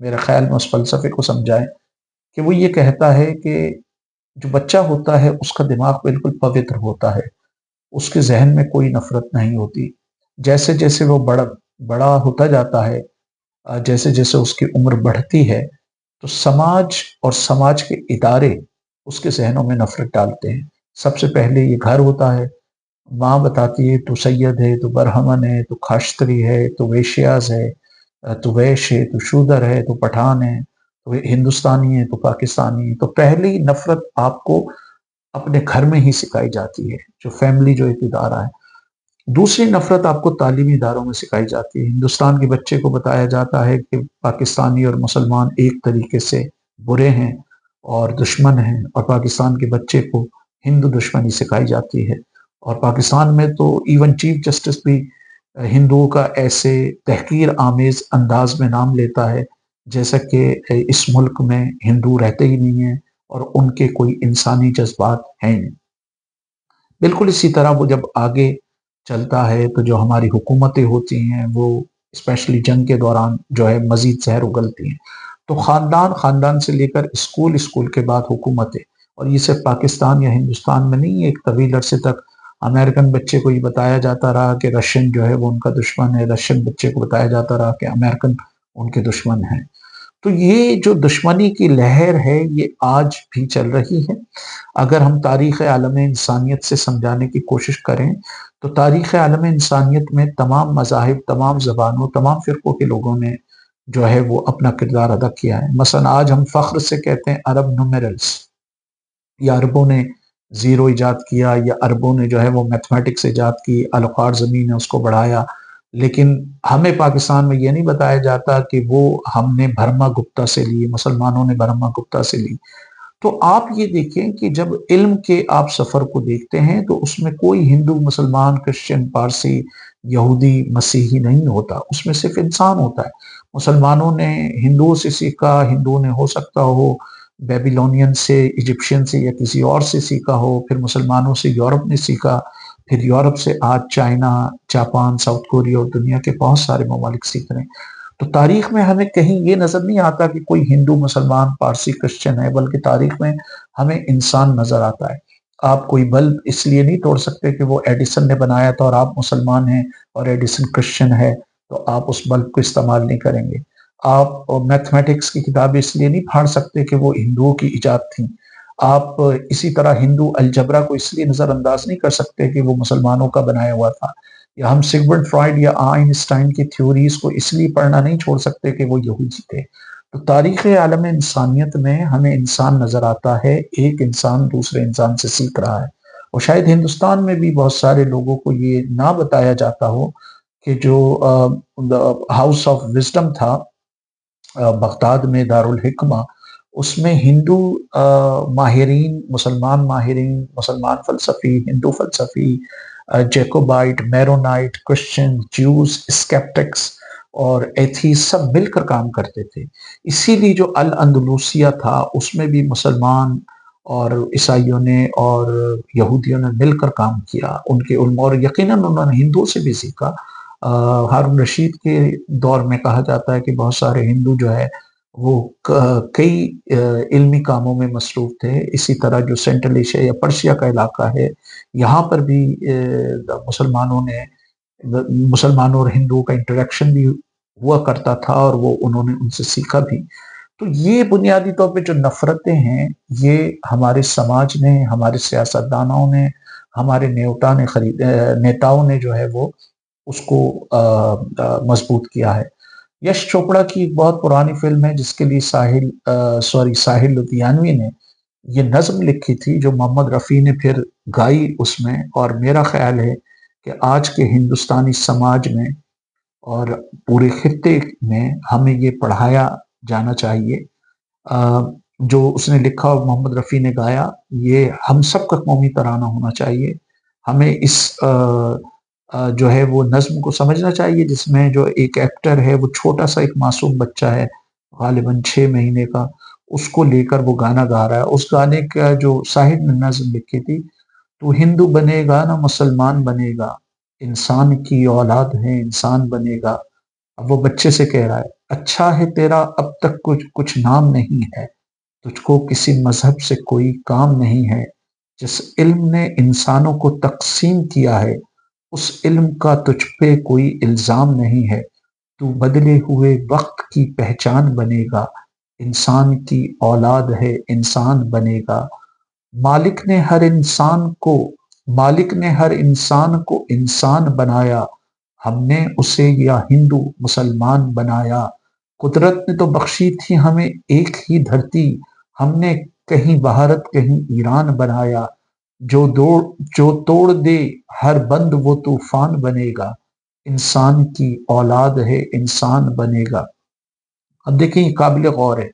میرا خیال میں اس فلسفے کو سمجھائیں کہ وہ یہ کہتا ہے کہ جو بچہ ہوتا ہے اس کا دماغ بالکل پوتر ہوتا ہے، اس کے ذہن میں کوئی نفرت نہیں ہوتی۔ جیسے جیسے وہ بڑا بڑا ہوتا جاتا ہے، جیسے جیسے اس کی عمر بڑھتی ہے، تو سماج اور سماج کے ادارے اس کے ذہنوں میں نفرت ڈالتے ہیں۔ سب سے پہلے یہ گھر ہوتا ہے، ماں بتاتی ہے تو سید ہے، تو برہمن ہے، تو کھاشتری ہے، تو ویشیاز ہے، تو ویش ہے، تو شودر ہے، تو پٹھان ہے، تو ہندوستانی ہے، تو پاکستانی ہے۔ تو پہلی نفرت آپ کو اپنے گھر میں ہی سکھائی جاتی ہے، جو فیملی جو ایک ادارہ ہے۔ دوسری نفرت آپ کو تعلیمی اداروں میں سکھائی جاتی ہے۔ ہندوستان کے بچے کو بتایا جاتا ہے کہ پاکستانی اور مسلمان ایک طریقے سے برے ہیں اور دشمن ہیں، اور پاکستان کے بچے کو ہندو دشمنی سکھائی جاتی ہے۔ اور پاکستان میں تو ایون چیف جسٹس بھی ہندوؤں کا ایسے تحقیر آمیز انداز میں نام لیتا ہے جیسا کہ اس ملک میں ہندو رہتے ہی نہیں ہیں اور ان کے کوئی انسانی جذبات ہیں نہیں۔ بالکل اسی طرح وہ جب آگے چلتا ہے تو جو ہماری حکومتیں ہوتی ہیں وہ اسپیشلی جنگ کے دوران جو ہے مزید زہر اگلتی ہیں۔ تو خاندان خاندان سے لے کر اسکول اسکول کے بعد حکومتیں، اور یہ صرف پاکستان یا ہندوستان میں نہیں، ایک طویل عرصے تک امریکن بچے کو یہ بتایا جاتا رہا کہ رشین جو ہے وہ ان کا دشمن ہے، رشین بچے کو بتایا جاتا رہا کہ امریکن ان کے دشمن ہیں۔ تو یہ جو دشمنی کی لہر ہے یہ آج بھی چل رہی ہے۔ اگر ہم تاریخ عالم انسانیت سے سمجھانے کی کوشش کریں تو تاریخ عالم انسانیت میں تمام مذاہب، تمام زبانوں، تمام فرقوں کے لوگوں نے جو ہے وہ اپنا کردار ادا کیا ہے۔ مثلا آج ہم فخر سے کہتے ہیں عرب نومیرلس، یا عربوں نے زیرو ایجاد کیا، یا عربوں نے جو ہے وہ میتھمیٹکس ایجاد کی، الخوارزمی نے اس کو بڑھایا۔ لیکن ہمیں پاکستان میں یہ نہیں بتایا جاتا کہ وہ ہم نے برہما گپتا سے لی، مسلمانوں نے برہما گپتا سے لی۔ تو آپ یہ دیکھیں کہ جب علم کے آپ سفر کو دیکھتے ہیں تو اس میں کوئی ہندو، مسلمان، کرسچن، پارسی، یہودی، مسیحی نہیں ہوتا، اس میں صرف انسان ہوتا ہے۔ مسلمانوں نے ہندوؤں سے سیکھا، ہندوؤں نے ہو سکتا ہو بیبیلونین سے، ایجپشین سے یا کسی اور سے سیکھا ہو، پھر مسلمانوں سے یورپ نے سیکھا، پھر یورپ سے آج چائنا، جاپان، ساؤتھ کوریا اور دنیا کے بہت سارے ممالک سیکھ رہے ہیں۔ تو تاریخ میں ہمیں کہیں یہ نظر نہیں آتا کہ کوئی ہندو، مسلمان، پارسی، کرسچن ہے، بلکہ تاریخ میں ہمیں انسان نظر آتا ہے۔ آپ کوئی بلب اس لیے نہیں توڑ سکتے کہ وہ ایڈیسن نے بنایا تھا اور آپ مسلمان ہیں اور ایڈیسن کرسچن ہے تو آپ اس بلب کو استعمال نہیں کریں گے۔ آپ میتھمیٹکس کی کتابیں اس لیے نہیں پھاڑ سکتے کہ وہ ہندوؤں کی ایجاد تھیں۔ آپ اسی طرح ہندو الجبرا کو اس لیے نظر انداز نہیں کر سکتے کہ وہ مسلمانوں کا بنایا ہوا تھا، یا ہم سگمنڈ فرائیڈ یا آئنسٹائن کی تھیوریز کو اس لیے پڑھنا نہیں چھوڑ سکتے کہ وہ یہودی تھے۔ تو تاریخ عالم انسانیت میں ہمیں انسان نظر آتا ہے، ایک انسان دوسرے انسان سے سیکھ رہا ہے۔ اور شاید ہندوستان میں بھی بہت سارے لوگوں کو یہ نہ بتایا جاتا ہو کہ جو ہاؤس آف وزڈم تھا بغداد میں، دارالحکمہ، اس میں ہندو ماہرین، مسلمان ماہرین، مسلمان فلسفی، ہندو فلسفی، جیکوبائٹ، میرونائٹ، کرسچن، جیوز، اسکیپٹکس اور ایتھیس سب مل کر کام کرتے تھے۔ اسی لیے جو الاندلوسیہ تھا اس میں بھی مسلمان اور عیسائیوں نے اور یہودیوں نے مل کر کام کیا، ان کے علماء، اور یقیناً انہوں نے ہندوؤں سے بھی سیکھا۔ ہارون رشید کے دور میں کہا جاتا ہے کہ بہت سارے ہندو جو ہے وہ کئی علمی کاموں میں مصروف تھے۔ اسی طرح جو سینٹرل ایشیا یا پرشیا کا علاقہ ہے یہاں پر بھی مسلمانوں اور ہندوؤں کا انٹریکشن بھی ہوا کرتا تھا اور وہ انہوں نے ان سے سیکھا بھی۔ تو یہ بنیادی طور پہ جو نفرتیں ہیں یہ ہمارے سماج نے، ہمارے سیاستدانوں نے، ہمارے نیتاؤں نے جو ہے وہ اس کو مضبوط کیا ہے۔ یش چوپڑا کی ایک بہت پرانی فلم ہے جس کے لیے ساحل لدھیانوی نے یہ نظم لکھی تھی جو محمد رفیع نے پھر گائی اس میں، اور میرا خیال ہے کہ آج کے ہندوستانی سماج میں اور پورے خطے میں ہمیں یہ پڑھایا جانا چاہیے۔ جو اس نے لکھا اور محمد رفیع نے گایا یہ ہم سب کا قومی ترانہ ہونا چاہیے۔ ہمیں اس جو ہے وہ نظم کو سمجھنا چاہیے جس میں جو ایک ایکٹر ہے وہ چھوٹا سا ایک معصوم بچہ ہے غالباً 6 مہینے کا، اس کو لے کر وہ گانا گا رہا ہے۔ اس گانے کا جو صاحب نے نظم لکھی تھی، تو ہندو بنے گا نہ مسلمان بنے گا، انسان کی اولاد ہے انسان بنے گا، اب وہ بچے سے کہہ رہا ہے، اچھا ہے تیرا اب تک کچھ نام نہیں ہے، تجھ کو کسی مذہب سے کوئی کام نہیں ہے، جس علم نے انسانوں کو تقسیم کیا ہے اس علم کا تجھ پہ کوئی الزام نہیں ہے، تو بدلے ہوئے وقت کی پہچان بنے گا، انسان کی اولاد ہے انسان بنے گا، مالک نے ہر انسان کو مالک نے ہر انسان کو انسان بنایا، ہم نے اسے یا ہندو مسلمان بنایا، قدرت نے تو بخشی تھی ہمیں ایک ہی دھرتی، ہم نے کہیں بھارت کہیں ایران بنایا، جو توڑ دے ہر بند وہ طوفان بنے گا، انسان کی اولاد ہے انسان بنے گا۔ اب دیکھیں یہ قابل غور ہے،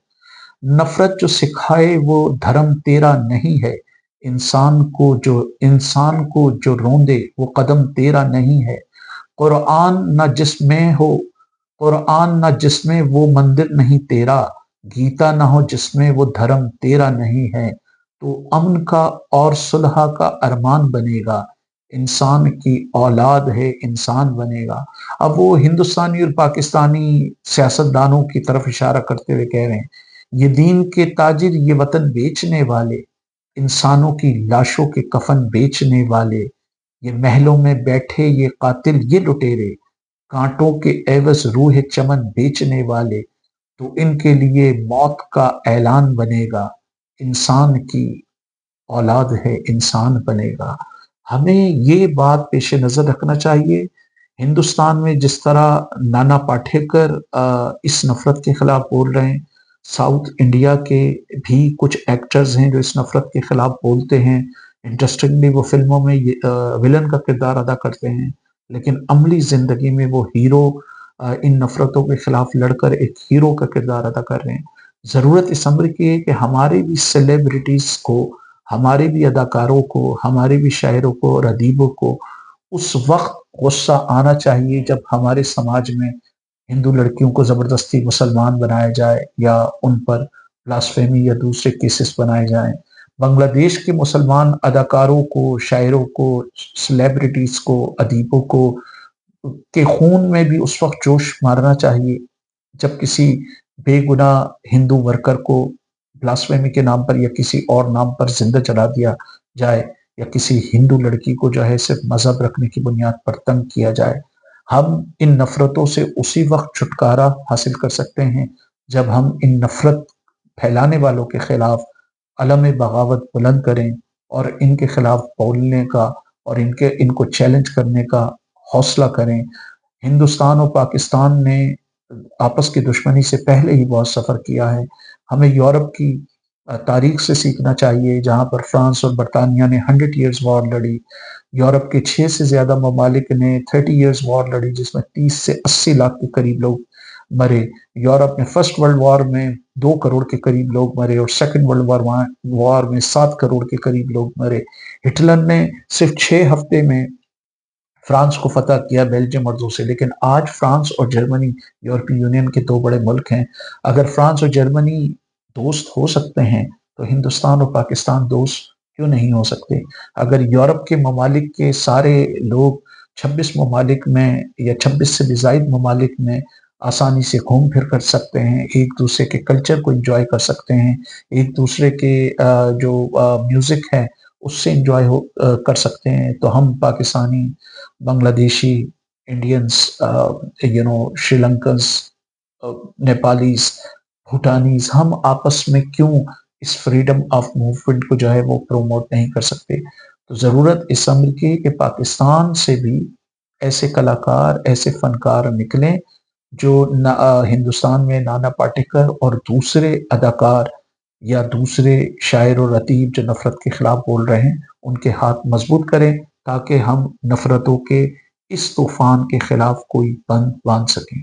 نفرت جو سکھائے وہ دھرم تیرا نہیں ہے، انسان کو جو روندے وہ قدم تیرا نہیں ہے، قرآن نہ جس میں ہو قرآن نہ جس میں وہ مندر نہیں تیرا، گیتا نہ ہو جس میں وہ دھرم تیرا نہیں ہے، تو امن کا اور صلح کا ارمان بنے گا، انسان کی اولاد ہے انسان بنے گا۔ اب وہ ہندوستانی اور پاکستانی سیاستدانوں کی طرف اشارہ کرتے ہوئے کہہ رہے ہیں، یہ دین کے تاجر، یہ وطن بیچنے والے، انسانوں کی لاشوں کے کفن بیچنے والے، یہ محلوں میں بیٹھے یہ قاتل یہ لٹیرے، کانٹوں کے عوض روح چمن بیچنے والے، تو ان کے لیے موت کا اعلان بنے گا، انسان کی اولاد ہے انسان بنے گا۔ ہمیں یہ بات پیش نظر رکھنا چاہیے، ہندوستان میں جس طرح نانا پاٹیکر اس نفرت کے خلاف بول رہے ہیں، ساؤتھ انڈیا کے بھی کچھ ایکٹرز ہیں جو اس نفرت کے خلاف بولتے ہیں، انٹرسٹنگلی وہ فلموں میں ولن کا کردار ادا کرتے ہیں، لیکن عملی زندگی میں وہ ہیرو ان نفرتوں کے خلاف لڑ کر ایک ہیرو کا کردار ادا کر رہے ہیں۔ ضرورت اس امر کی ہے کہ ہمارے بھی سیلیبریٹیز کو، ہمارے بھی اداکاروں کو، ہمارے بھی شاعروں کو اور ادیبوں کو اس وقت غصہ آنا چاہیے جب ہمارے سماج میں ہندو لڑکیوں کو زبردستی مسلمان بنایا جائے یا ان پر بلاسفیمی یا دوسرے کیسز بنائے جائیں، بنگلہ دیش کے مسلمان اداکاروں کو، شاعروں کو، سیلیبریٹیز کو، ادیبوں کو کے خون میں بھی اس وقت جوش مارنا چاہیے جب کسی بے گناہ ہندو ورکر کو بلاسفیمی کے نام پر یا کسی اور نام پر زندہ جلا دیا جائے، یا کسی ہندو لڑکی کو جو ہے صرف مذہب رکھنے کی بنیاد پر تنگ کیا جائے۔ ہم ان نفرتوں سے اسی وقت چھٹکارا حاصل کر سکتے ہیں جب ہم ان نفرت پھیلانے والوں کے خلاف علم بغاوت بلند کریں اور ان کے خلاف بولنے کا اور ان کو چیلنج کرنے کا حوصلہ کریں۔ ہندوستان اور پاکستان نے آپس کی دشمنی سے پہلے ہی بہت سفر کیا ہے، ہمیں یورپ کی تاریخ سے سیکھنا چاہیے جہاں پر فرانس اور برطانیہ نے 100 ایئرز وار لڑی، یورپ کے 6 سے زیادہ ممالک نے 30 ایئرز وار لڑی جس میں 30 سے 80 لاکھ کے قریب لوگ مرے، یورپ نے فرسٹ ورلڈ وار میں 2 کروڑ کے قریب لوگ مرے اور سیکنڈ ورلڈ وار میں 7 کروڑ کے قریب لوگ مرے۔ ہٹلر نے صرف 6 ہفتے میں فرانس کو فتح کیا بیلجیم اور دوسرے، لیکن آج فرانس اور جرمنی یورپی یونین کے 2 بڑے ملک ہیں، اگر فرانس اور جرمنی دوست ہو سکتے ہیں تو ہندوستان اور پاکستان دوست کیوں نہیں ہو سکتے؟ اگر یورپ کے ممالک کے سارے لوگ 26 ممالک میں یا 26 سے بھی زائد ممالک میں آسانی سے گھوم پھر کر سکتے ہیں، ایک دوسرے کے کلچر کو انجوائے کر سکتے ہیں، ایک دوسرے کے جو میوزک ہے اس سے انجوائے کر سکتے ہیں، تو ہم پاکستانی، بنگلہ دیشی، انڈینس، شری لنکنز، نیپالیز، بھوٹانیز، ہم آپس میں کیوں اس فریڈم آف موومنٹ کو جو ہے وہ پروموٹ نہیں کر سکتے؟ تو ضرورت اس امر کی کہ پاکستان سے بھی ایسے کلاکار، ایسے فنکار نکلیں جو ہندوستان میں نانا پاٹیکر اور دوسرے اداکار یا دوسرے شاعر اور ادیب جو نفرت کے خلاف بول رہے ہیں ان کے ہاتھ مضبوط کریں تاکہ ہم نفرتوں کے اس طوفان کے خلاف کوئی بند باندھ سکیں۔